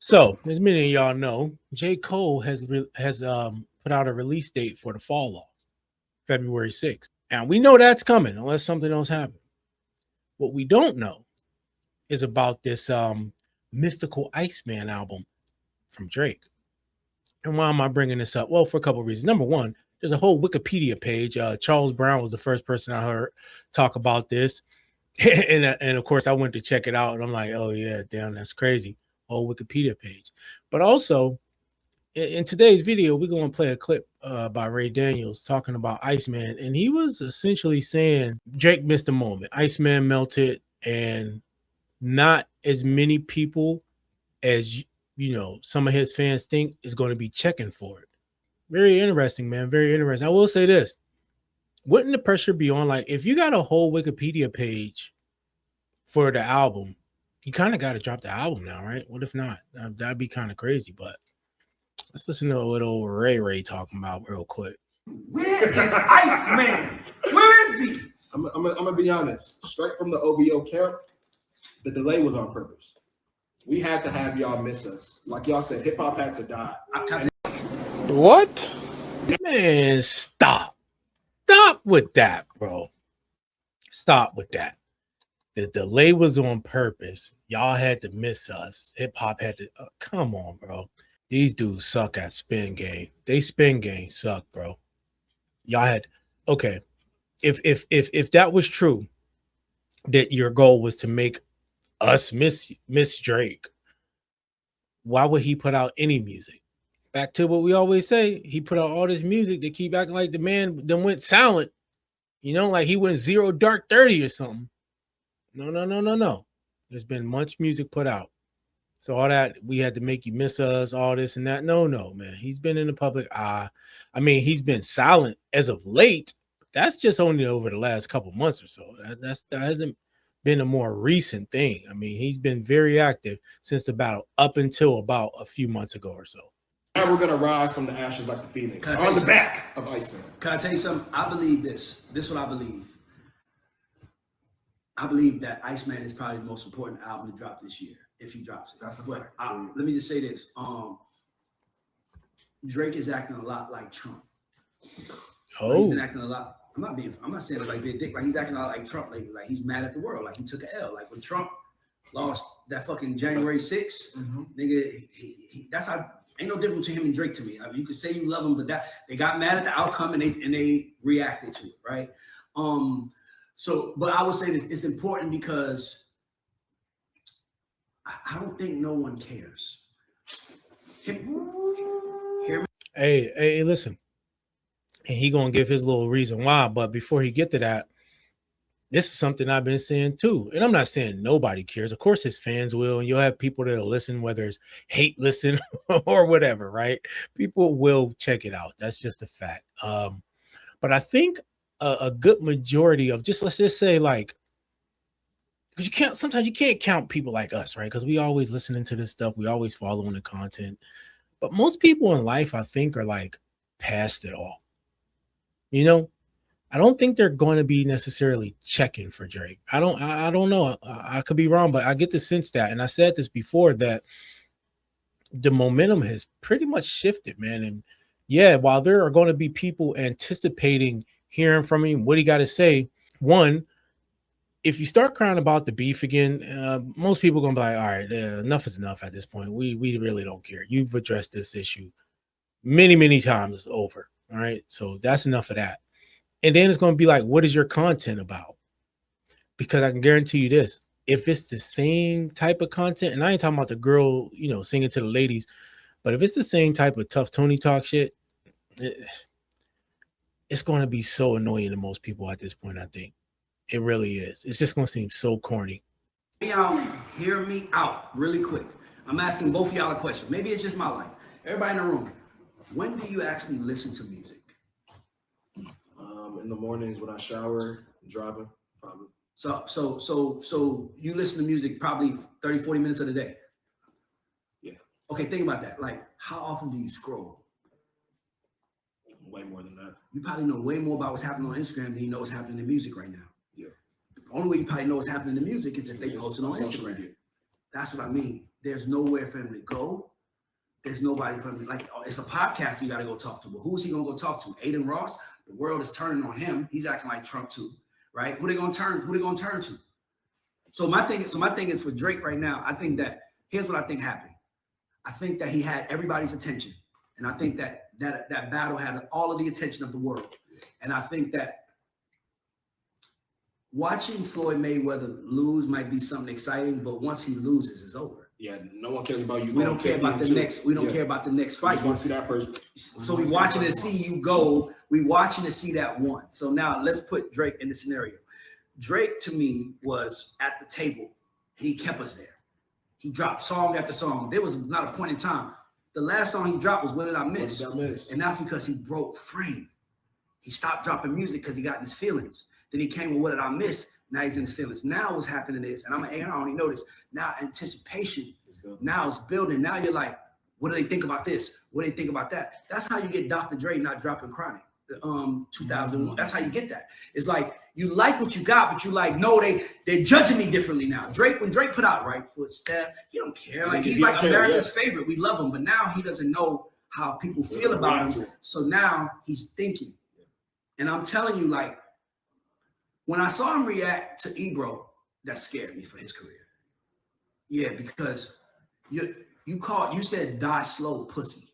So, as many of y'all know, J. Cole has put out a release date for the fall off, February 6th. And we know that's coming unless something else happens. What we don't know is about this mythical Iceman album from Drake. And why am I bringing this up? Well, for a couple of reasons. Number one, there's a whole Wikipedia page. Charles Brown was the first person I heard talk about this. and of course, I went to check it out and I'm like, oh, yeah, damn, that's crazy. Whole Wikipedia page. But also, in today's video, we're going to play a clip by Ray Daniels talking about Iceman. And he was essentially saying Drake missed a moment. Iceman melted, and not as many people as some of his fans think is going to be checking for it. Very interesting, man. Very interesting. I will say this. Wouldn't the pressure be on? Like, if you got a whole Wikipedia page for the album, you kind of got to drop the album now, right? What if not? That'd be kind of crazy. But let's listen to what old Ray talking about real quick. Where is Iceman? Where is he? I'm gonna be honest. Straight from the OVO camp, the delay was on purpose. We had to have y'all miss us. Like y'all said, hip hop had to die. What? Man, stop. Stop with that, bro. Stop with that. The delay was on purpose. Y'all had to miss us. Hip hop had to. Come on, bro. These dudes suck at spin game. They spin game suck, bro. Y'all had okay. If that was true, that your goal was to make us miss Drake, why would he put out any music? Back to what we always say, he put out all this music to keep acting like the man then went silent. Like he went 0 dark 30 or something. No. There's been much music put out. So all that we had to make you miss us, all this and that. No, man. He's been in the public eye. I mean, he's been silent as of late. That's just only over the last couple months or so. That hasn't been a more recent thing. I mean, he's been very active since the battle up until about a few months ago or so. And we're gonna rise from the ashes like the phoenix on the back of Iceman. Can I tell you something? I believe this. This is what I believe. I believe that Iceman is probably the most important album to drop this year, if he drops it. That's but let me just say this. Drake is acting a lot like Trump. Oh, he's been acting a lot. I'm not saying it like being a dick. Like he's acting a lot like Trump. Like he's mad at the world. Like he took an L. Like when Trump lost that fucking January 6th, nigga, that's how. Ain't no difference to him and Drake to me. I mean, you could say you love him, but that they got mad at the outcome and they reacted to it, right? So, but I would say this: it's important because I don't think no one cares. Hear me? Hey, listen. And he gonna give his little reason why, but before he get to that, this is something I've been saying too. And I'm not saying nobody cares. Of course, his fans will, and you'll have people that'll listen, whether it's hate listen or whatever, right? People will check it out. That's just a fact. But I think a good majority of let's just say like, because sometimes you can't count people like us, right? Because we always listening to this stuff, we always following the content. But most people in life, I think, are like past it all. I don't think they're going to be necessarily checking for Drake. I don't know. I could be wrong, but I get the sense that, and I said this before, that the momentum has pretty much shifted, man. And yeah, while there are going to be people anticipating hearing from him, what he got to say, one, if you start crying about the beef again, most people are going to be like, all right, enough is enough at this point. We really don't care. You've addressed this issue many, many times over. All right. So that's enough of that. And then it's going to be like, what is your content about? Because I can guarantee you this, if it's the same type of content, and I ain't talking about the girl, singing to the ladies, but if it's the same type of tough Tony talk shit, it's going to be so annoying to most people at this point, I think. It really is. It's just going to seem so corny. Hear me out really quick. I'm asking both of y'all a question. Maybe it's just my life. Everybody in the room, when do you actually listen to music? In the mornings when I shower, driving, probably. So you listen to music probably 30, 40 minutes of the day? Yeah. Okay, think about that. Like, how often do you scroll? Way more than that. You probably know way more about what's happening on Instagram than you know what's happening in music right now. Yeah. The only way you probably know what's happening in music is if they post it on Instagram. That's what I mean. there's nowhere for him to go. There's nobody for him. Like, it's a podcast you got to go talk to. But who's he going to go talk to? Aiden Ross? The world is turning on him. He's acting like Trump too, right? Who they going to turn to? So my thing is for Drake right now, I think that, here's what I think happened. I think that he had everybody's attention. And I think that battle had all of the attention of the world. And I think that watching Floyd Mayweather lose might be something exciting, but once he loses, it's over. Yeah, no one cares about you. We don't care about the next. We don't care about the next fight. We want to see that first. So we watching to see you go. We watching to see that one. So now let's put Drake in the scenario. Drake to me was at the table. He kept us there. He dropped song after song. There was not a point in time. The last song he dropped was What Did I Miss? And that's because he broke frame. He stopped dropping music because he got in his feelings. Then he came with What Did I Miss? Now he's in his feelings. Now what's happening is, and I already know this, now anticipation, now it's building. Now you're like, what do they think about this? What do they think about that? That's how you get Dr. Dre not dropping Chronic, 2001. That's how you get that. It's like, you like what you got, but you like, no, they're judging me differently now. When Drake put out Right Foot Step, he don't care. Like, he's like America's favorite. We love him, but now he doesn't know how people feel about him. So now he's thinking. And I'm telling you, like, when I saw him react to Ebro, that scared me for his career. Yeah, because you said die slow pussy.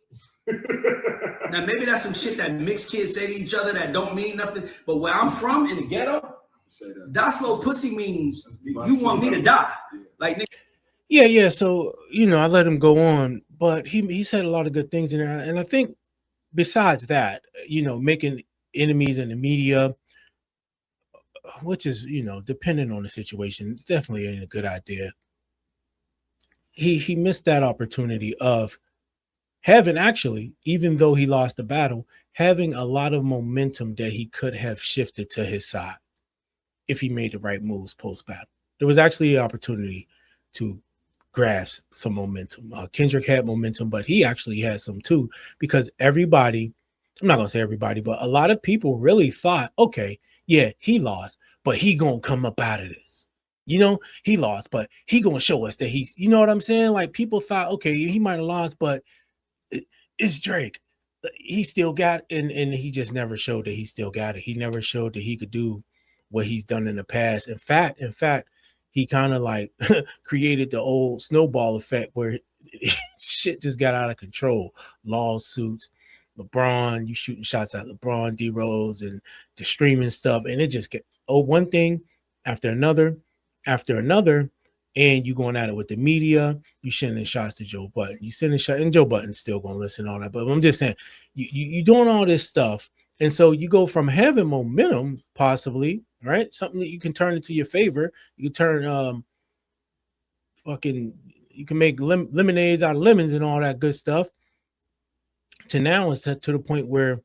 Now maybe that's some shit that mixed kids say to each other that don't mean nothing. But where I'm from in the ghetto, die slow pussy means you want me to die. Like, yeah. So I let him go on, but he said a lot of good things in there, and I think besides that, making enemies in the media, which is, depending on the situation, definitely ain't a good idea. He missed that opportunity of having, actually, even though he lost the battle, having a lot of momentum that he could have shifted to his side if he made the right moves post-battle. There was actually an opportunity to grasp some momentum. Kendrick had momentum, but he actually had some too, because everybody, I'm not going to say everybody, but a lot of people really thought, okay, yeah, he lost, but he gonna come up out of this. He lost, but he gonna show us that he's, you know what I'm saying? Like, people thought, okay, he might have lost, but it's Drake. He still got, and he just never showed that he still got it. He never showed that he could do what he's done in the past. In fact, he kind of like created the old snowball effect where shit just got out of control. Lawsuits, LeBron, you shooting shots at LeBron, D-Rose, and the streaming stuff, and it just get one thing after another, and you going at it with the media. You sending shots to Joe Budden, you sending shots, and Joe Budden's still gonna listen to all that. But I'm just saying, you doing all this stuff, and so you go from having momentum, possibly, right, something that you can turn into your favor. You can turn you can make lemonades out of lemons and all that good stuff, to now it's to the point where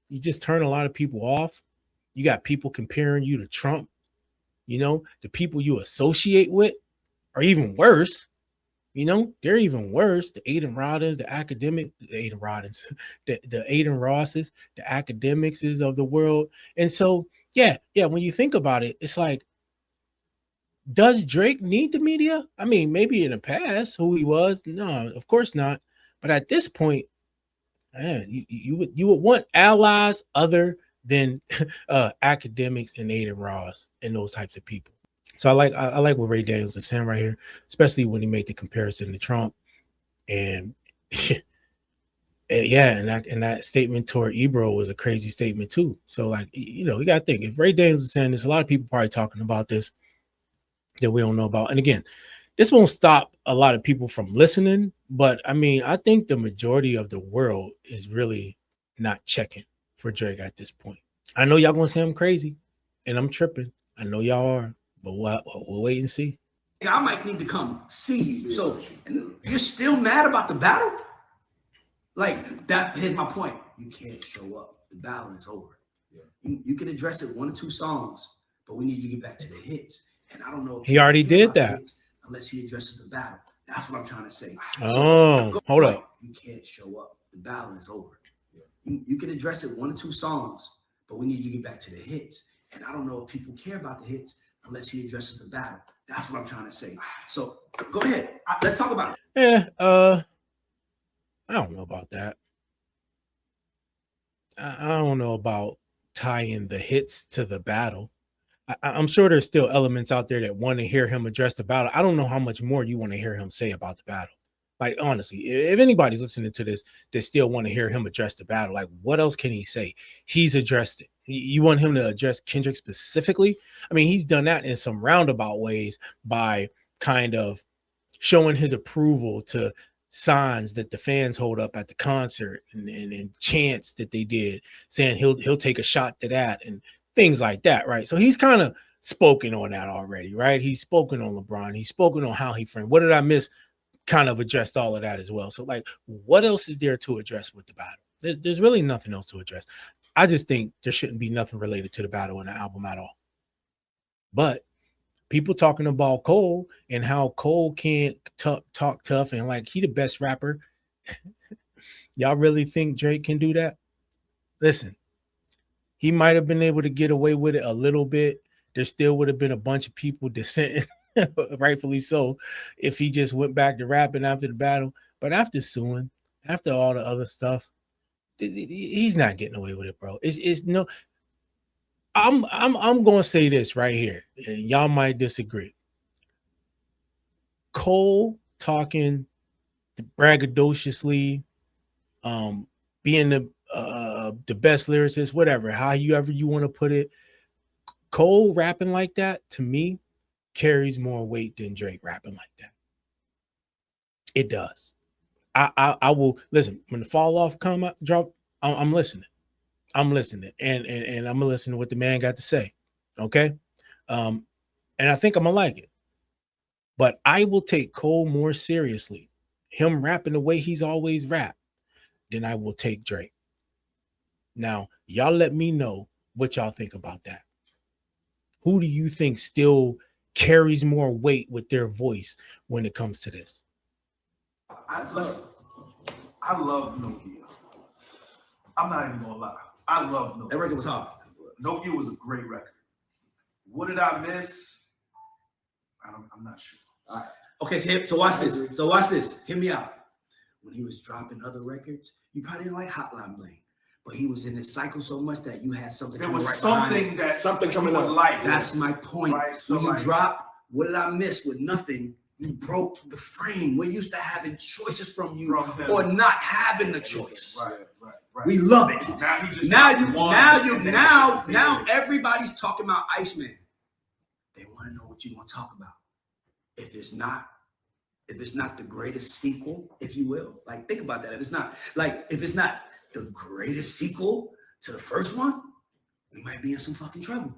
you just turn a lot of people off. You got people comparing you to Trump. The people you associate with are even worse. They're even worse. The Aiden Roddens, the Aiden Rosses, the academics of the world. And so, yeah, when you think about it, it's like, does Drake need the media? I mean, maybe in the past, who he was, no, of course not. But at this point, man, you would want allies other than academics and Aiden Ross and those types of people. So I like what Ray Daniels is saying right here, especially when he made the comparison to Trump, and and that statement toward Ebro was a crazy statement too. So, like, you got to think, if Ray Daniels is saying this, a lot of people probably talking about this that we don't know about. And again, this won't stop a lot of people from listening, but I mean, I think the majority of the world is really not checking for Drake at this point. I know y'all gonna say I'm crazy and I'm tripping. I know y'all are, but we'll wait and see. I might need to come see you. So, and you're still mad about the battle? Like, that, here's my point. You can't show up. The battle is over. Yeah. You can address it 1 or 2 songs, but we need to get back to the hits. And I don't know if he already did that unless he addresses the battle. That's what I'm trying to say. Oh, hold up. You can't show up. The battle is over. Yeah. You can address it 1 or 2 songs, but we need to get back to the hits. And I don't know if people care about the hits unless he addresses the battle. That's what I'm trying to say. So go ahead. Let's talk about it. Yeah, I don't know about that. I don't know about tying the hits to the battle. I'm sure there's still elements out there that want to hear him address the battle. I don't know how much more you want to hear him say about the battle. Like, honestly, if anybody's listening to this, they still want to hear him address the battle. Like, what else can he say? He's addressed it. You want him to address Kendrick specifically? I mean, he's done that in some roundabout ways by kind of showing his approval to signs that the fans hold up at the concert and chants that they did, saying he'll take a shot to that and things like that, right? So he's kind of spoken on that already, right? He's spoken on LeBron. He's spoken on how he framed. What did I miss? Kind of addressed all of that as well. So, like, what else is there to address with the battle? There's really nothing else to address. I just think there shouldn't be nothing related to the battle in the album at all. But people talking about Cole and how Cole can't talk tough and like he the best rapper. Y'all really think Drake can do that? Listen, he might have been able to get away with it a little bit. There still would have been a bunch of people dissenting, rightfully so, if he just went back to rapping after the battle. But after suing, after all the other stuff, he's not getting away with it, bro. It's no. I'm gonna say this right here, and y'all might disagree. Cole talking braggadociously, being the best lyricist, whatever, however you want to put it. Cole rapping like that, to me, carries more weight than Drake rapping like that. It does. I will listen when the fall off drop. I'm listening. I'm listening, and I'm gonna listen to what the man got to say. Okay, and I think I'm gonna like it. But I will take Cole more seriously, him rapping the way he's always rapped, than I will take Drake. Now, y'all let me know what y'all think about that. Who do you think still carries more weight with their voice when it comes to this? I love Nokia. I'm not even gonna lie. I love Nokia. That record was hard. Nokia was a great record. What did I miss? I'm not sure. Okay, so watch this. So watch this. Hear me out. When he was dropping other records, you probably didn't like Hotline Bling, but he was in this cycle so much that you had something. There coming was right something that something coming up. Like that's my point. Right? So when you drop What Did I Miss with Nothing, you broke the frame. We're used to having choices from you or not having the choice. Right. We love it. Now Everybody's talking about Iceman. They want to know what you're gonna talk about. If it's not the greatest sequel, if you will, like think about that. If it's not the greatest sequel to the first one, we might be in some fucking trouble.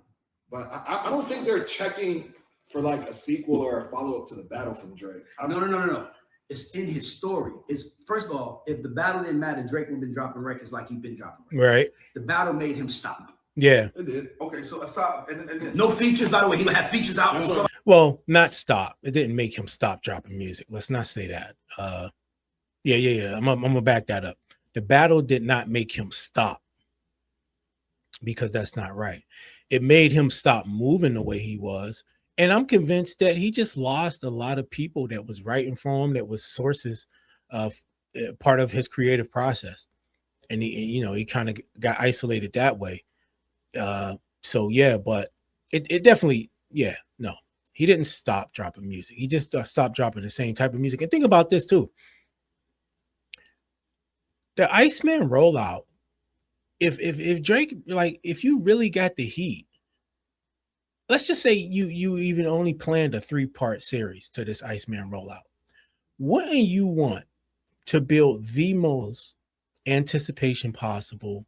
But I don't think they're checking for like a sequel or a follow-up to the battle from Drake. No. It's in his story. It's first of all, if the battle didn't matter, Drake would have been dropping records like he'd been dropping records. Right. The battle made him stop. Yeah. It did. Okay, so aside and no features, by the way. He would have features out. Well, not stop. It didn't make him stop dropping music. Let's not say that. Yeah. I'm gonna back that up. The battle did not make him stop, because that's not right. It made him stop moving the way he was. And I'm convinced that he just lost a lot of people that was writing for him, that was sources of part of his creative process. And he kind of got isolated that way. So yeah, but it definitely, no, he didn't stop dropping music. He just stopped dropping the same type of music. And think about this too. The Iceman rollout, if Drake, like, if you really got the heat, let's just say you even only planned a 3-part series to this Iceman rollout. Wouldn't you want to build the most anticipation possible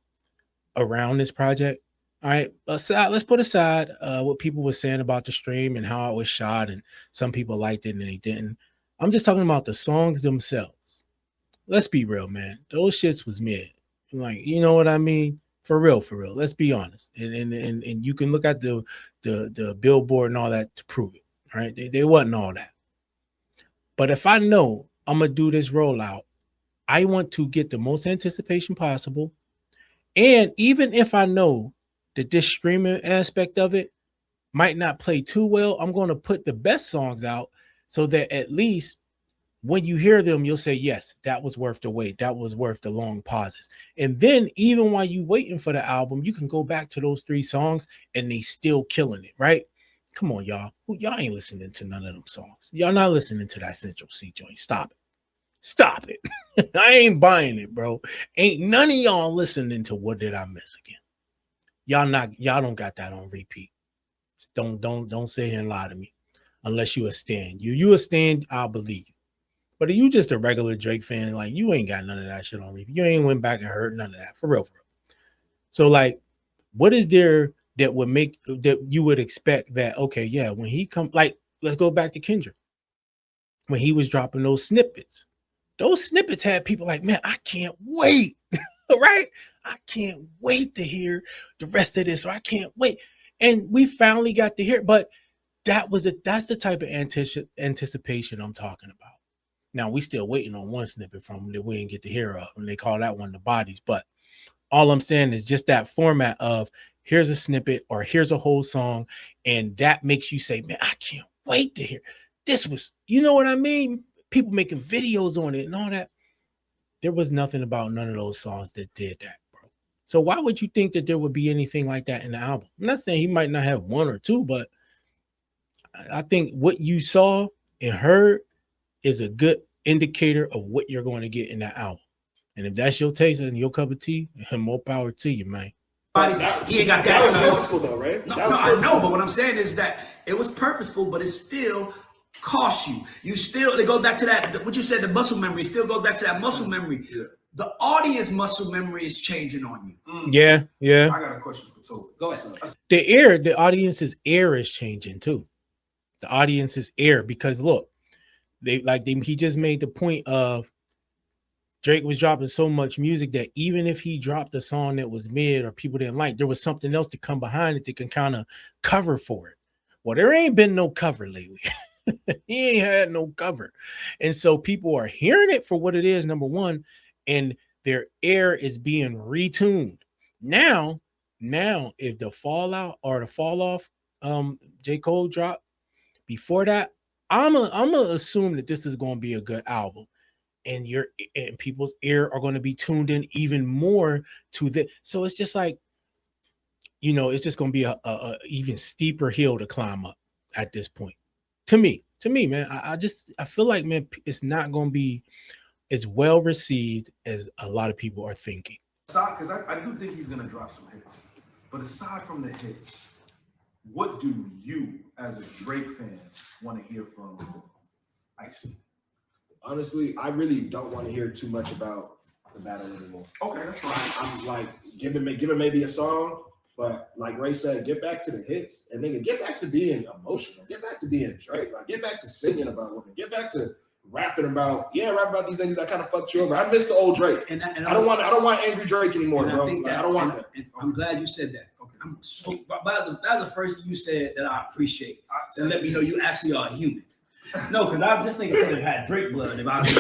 around this project? All right, let's put aside what people were saying about the stream and how it was shot, and some people liked it and they didn't. I'm just talking about the songs themselves. Let's be real, man. Those shits was mid. Like, you know what I mean? For real. Let's be honest. And you can look at the Billboard and all that to prove it. Right? They wasn't all that. But if I know I'm gonna do this rollout, I want to get the most anticipation possible. And even if I know that this streaming aspect of it might not play too well. I'm going to put the best songs out so that at least when you hear them, you'll say, yes, that was worth the wait. That was worth the long pauses. And then even while you waiting for the album, you can go back to those 3 songs and they still killing it, right? Come on, y'all. Y'all ain't listening to none of them songs. Y'all not listening to that Central C joint. Stop it. Stop it. I ain't buying it, bro. Ain't none of y'all listening to What Did I Miss Again. Y'all don't got that on repeat. Don't sit here and lie to me. Unless you a stan. You a stan, I'll believe you. But if you just a regular Drake fan, like you ain't got none of that shit on repeat. You ain't went back and heard none of that. For real, for real. So like, what is there that would make that you would expect that, okay, yeah, when he come, like, let's go back to Kendrick. When he was dropping those snippets had people like, man, I can't wait. Right? I can't wait to hear the rest of this, or I can't wait. And we finally got to hear it, but that's the type of anticipation I'm talking about. Now we still waiting on one snippet from him that we didn't get to hear of, and they call that one The Bodies. But all I'm saying is just that format of here's a snippet or here's a whole song, and that makes you say, man, I can't wait to hear. This was, you know what I mean? People making videos on it and all that. There was nothing about none of those songs that did that, bro. So why would you think that there would be anything like that in the album? I'm not saying he might not have 1 or 2, but I think what you saw and heard is a good indicator of what you're going to get in that album. And if that's your taste and your cup of tea, more power to you, man. He ain't got that. That was purposeful though, right? No, I know, but what I'm saying is that it was purposeful, but it still costs you. It goes back to that, what you said, the muscle memory. It still goes back to that muscle memory. Yeah. The audience muscle memory is changing on you. Yeah. I got a question for Toby. Go ahead. The audience's ear is changing too. The audience's ear, because look, he just made the point of Drake was dropping so much music that even if he dropped a song that was mid or people didn't like, there was something else to come behind it that can kind of cover for it. Well, there ain't been no cover lately. He ain't had no cover. And so people are hearing it for what it is, number one, and their ear is being retuned. Now, if the fallout or the fall off J. Cole drop before that, I'm gonna assume that this is gonna be a good album. And people's ear are going to be tuned in even more to the. So it's just like, it's just going to be a even steeper hill to climb up at this point. To me, man, I feel like, man, it's not going to be as well received as a lot of people are thinking. Because I do think he's going to drop some hits, but aside from the hits, what do you, as a Drake fan, want to hear from Iceman? Honestly, I really don't want to hear too much about the battle anymore. Okay, that's fine. I'm like, give him maybe a song, but like Ray said, get back to the hits and nigga, get back to being emotional. Get back to being Drake. Like, get back to singing about women. Get back to rapping about these niggas that kind of fucked you over. I miss the old Drake. And I don't want angry Drake anymore, bro. I don't want that. I'm glad you said that. Okay. That's the first thing you said that I appreciate. And let me know you actually are a human. No, because I was just thinking could have had Drake blood. If I that's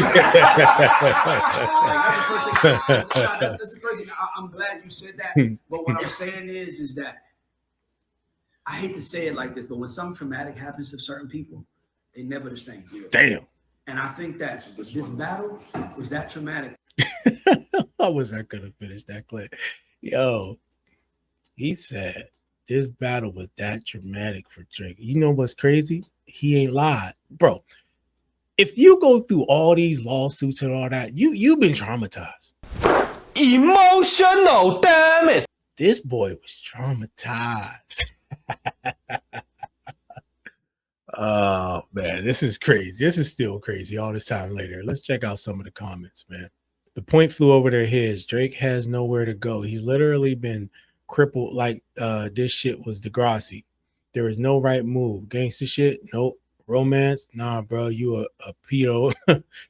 the first thing. I'm glad you said that. But what I'm saying is that I hate to say it like this, but when something traumatic happens to certain people, they never the same. Damn. And I think that this battle was that traumatic. I was not gonna finish that clip. Yo, he said this battle was that traumatic for Drake. You know what's crazy? He ain't lied, bro. If you go through all these lawsuits and all that, you've been traumatized. Emotional, damn it. This boy was traumatized. Oh man, this is crazy. This is still crazy all this time later. Let's check out some of the comments, man. The point flew over their heads. Drake has nowhere to go. He's literally been crippled like this shit was Degrassi. There is no right move. Gangster shit, nope. Romance, nah, bro. You a pedo.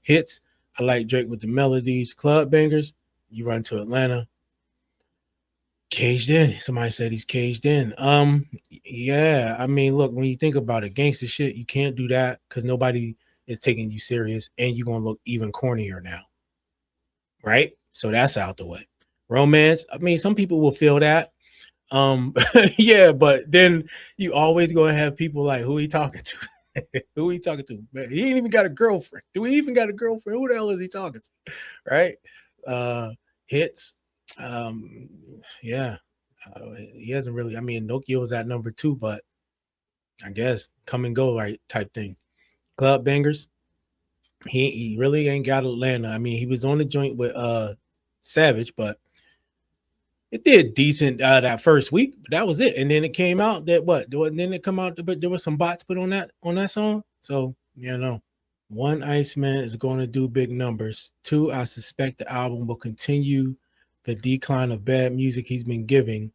Hits, I like Drake with the melodies. Club bangers, you run to Atlanta. Caged in. Somebody said he's caged in. Yeah. I mean, look, when you think about it, gangster shit, you can't do that because nobody is taking you serious, and you're gonna look even cornier now, right? So that's out the way. Romance. I mean, some people will feel that. Yeah, but then you always gonna have people like, who he talking to? Who he talking to? Man, he ain't even got a girlfriend. Do we even got a girlfriend? Who the hell is he talking to? Right? Hits. Um, yeah. He hasn't really. I mean, Nokia was at number 2, but I guess come and go right type thing. Club bangers. He really ain't got Atlanta. I mean, he was on the joint with Savage, but it did decent that first week, but that was it. And then it came out that what? Then it come out, but there was some bots put on that song. So you know, one, Iceman is going to do big numbers. 2, I suspect the album will continue the decline of bad music he's been giving.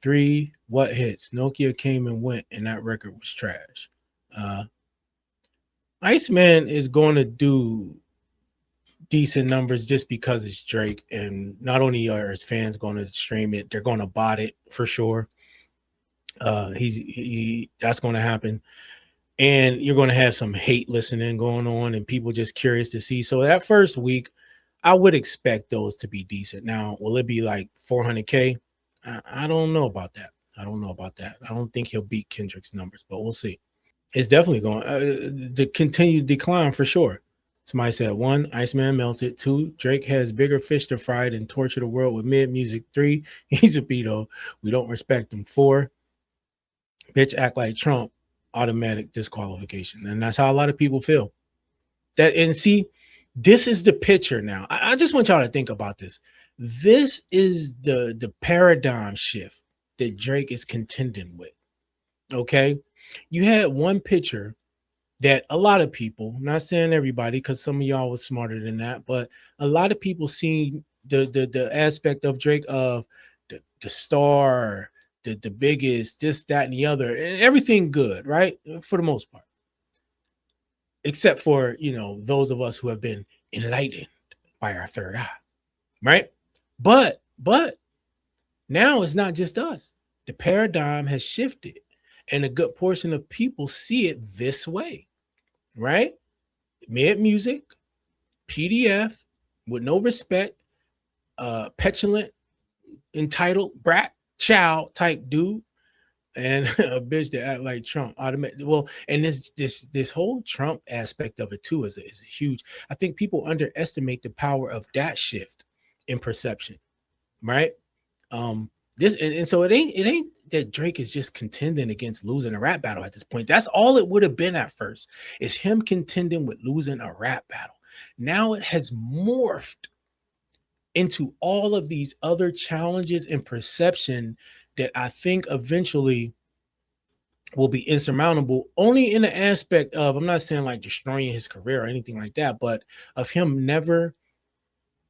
3, what hits? Nokia came and went, and that record was trash. Iceman is going to do decent numbers just because it's Drake, and not only are his fans going to stream it, they're going to bot it for sure. That's going to happen, and you're going to have some hate listening going on, and people just curious to see. So that first week, I would expect those to be decent. Now, will it be like 400K? I don't know about that. I don't think he'll beat Kendrick's numbers, but we'll see. It's definitely going to continue decline for sure. Somebody said 1, Iceman melted. 2, Drake has bigger fish to fry than torture the world with mid music. 3, he's a pedo. We don't respect him. 4, bitch act like Trump, automatic disqualification. And that's how a lot of people feel. And see, this is the picture now. I just want y'all to think about this. This is the paradigm shift that Drake is contending with. Okay. You had one picture that a lot of people, I'm not saying everybody, because some of y'all was smarter than that, but a lot of people see the aspect of Drake of the star, the biggest, this, that, and the other, and everything good, right? For the most part. Except for, those of us who have been enlightened by our third eye, right? But now it's not just us. The paradigm has shifted, and a good portion of people see it this way, right? Mid music, PDF, with no respect, petulant, entitled brat, child type dude, and a bitch that act like Trump. Well, and this whole Trump aspect of it too is huge. I think people underestimate the power of that shift in perception, right? This and so it ain't that Drake is just contending against losing a rap battle at this point. That's all it would have been at first, is him contending with losing a rap battle. Now it has morphed into all of these other challenges in perception that I think eventually will be insurmountable, only in the aspect of, I'm not saying like destroying his career or anything like that, but of him never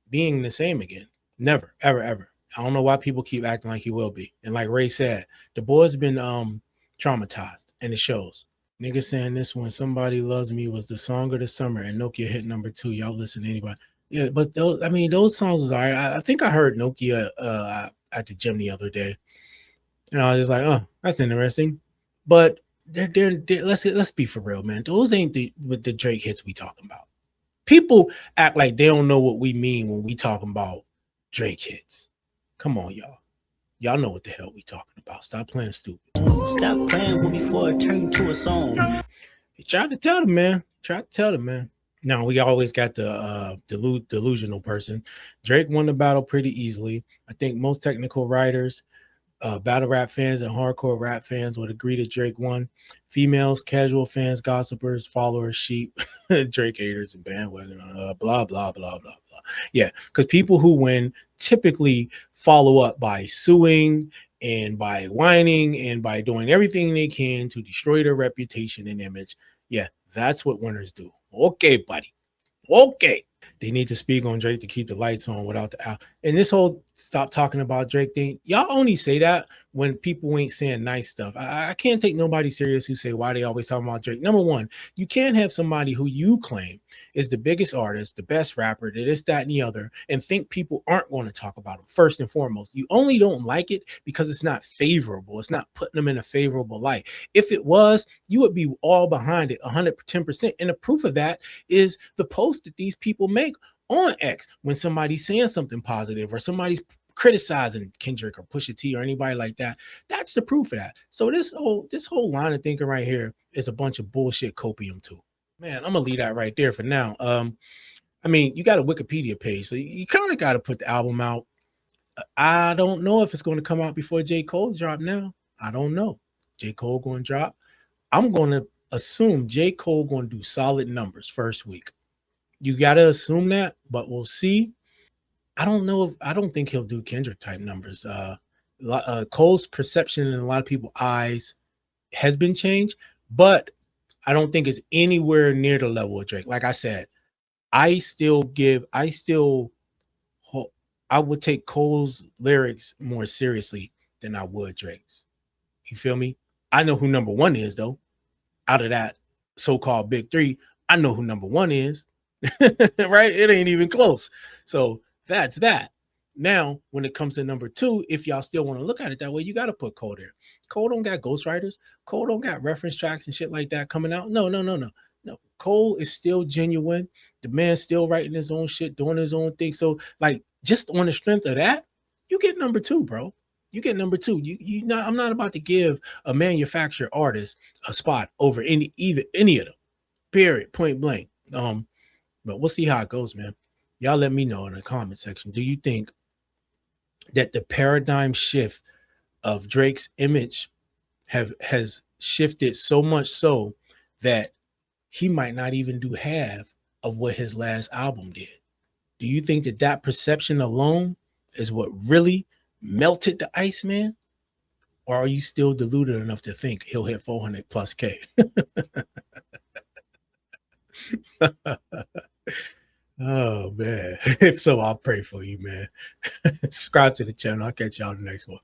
being the same again. Never, ever, ever. I don't know why people keep acting like he will be. And like Ray said, the boy's been traumatized, and it shows. Nigga saying this When Somebody Loves Me was the song of the summer, and Nokia hit number 2. Y'all listen to anybody. Yeah, but those songs was all right. I think I heard Nokia at the gym the other day. And I was just like, oh, that's interesting. But let's be for real, man. Those ain't the Drake hits we talking about. People act like they don't know what we mean when we talking about Drake hits. Come on, y'all. Y'all know what the hell we talking about. Stop playing stupid. Stop playing with me before it turned into a song. He tried to tell them, man. Now, we always got the delusional person. Drake won the battle pretty easily. I think most technical writers, battle rap fans, and hardcore rap fans would agree that Drake won. Females, casual fans, gossipers, followers, sheep, Drake haters, and bandwagon, blah, blah, blah, blah, blah. Yeah, because people who win typically follow up by suing and by whining and by doing everything they can to destroy their reputation and image. Yeah, that's what winners do. Okay, buddy. Okay. They need to speak on Drake to keep the lights on without the out. And this whole stop talking about Drake thing, y'all only say that when people ain't saying nice stuff. I can't take nobody serious who say why they always talking about Drake. Number one, you can't have somebody who you claim is the biggest artist, the best rapper, this, that, and the other, and think people aren't going to talk about him. First and foremost, you only don't like it because it's not favorable. It's not putting them in a favorable light. If it was, you would be all behind it 110%. And the proof of that is the post that these people make on X when somebody's saying something positive or somebody's criticizing Kendrick or Pusha T or anybody like that. That's the proof of that. So this whole line of thinking right here is a bunch of bullshit copium too. Man, I'm gonna leave that right there for now. I mean, you got a Wikipedia page, so you kind of got to put the album out. I don't know if it's going to come out before J. Cole drop now. I don't know. J. Cole going to drop. I'm going to assume J. Cole going to do solid numbers first week. You got to assume that, but we'll see. I don't think he'll do Kendrick type numbers. Cole's perception in a lot of people's eyes has been changed, but I don't think it's anywhere near the level of Drake. Like I said, I would take Cole's lyrics more seriously than I would Drake's. You feel me? I know who number one is though. Out of that so-called big three, I know who number one is. Right? It ain't even close. So that's that. Now, when it comes to number two, if y'all still want to look at it that way, you got to put Cole there. Cole don't got ghostwriters. Cole don't got reference tracks and shit like that coming out. No. Cole is still genuine. The man's still writing his own shit, doing his own thing. So, like, just on the strength of that, you get number two, bro. You get number two. I'm not about to give a manufactured artist a spot over any of them. Period. Point blank. But we'll see how it goes, man. Y'all let me know in the comment section. Do you think that the paradigm shift of Drake's image has shifted so much so that he might not even do half of what his last album did? Do you think that perception alone is what really melted the Iceman? Or are you still deluded enough to think he'll hit 400 plus K? Oh man. If so, I'll pray for you, man. Subscribe to the channel. I'll catch y'all in the next one.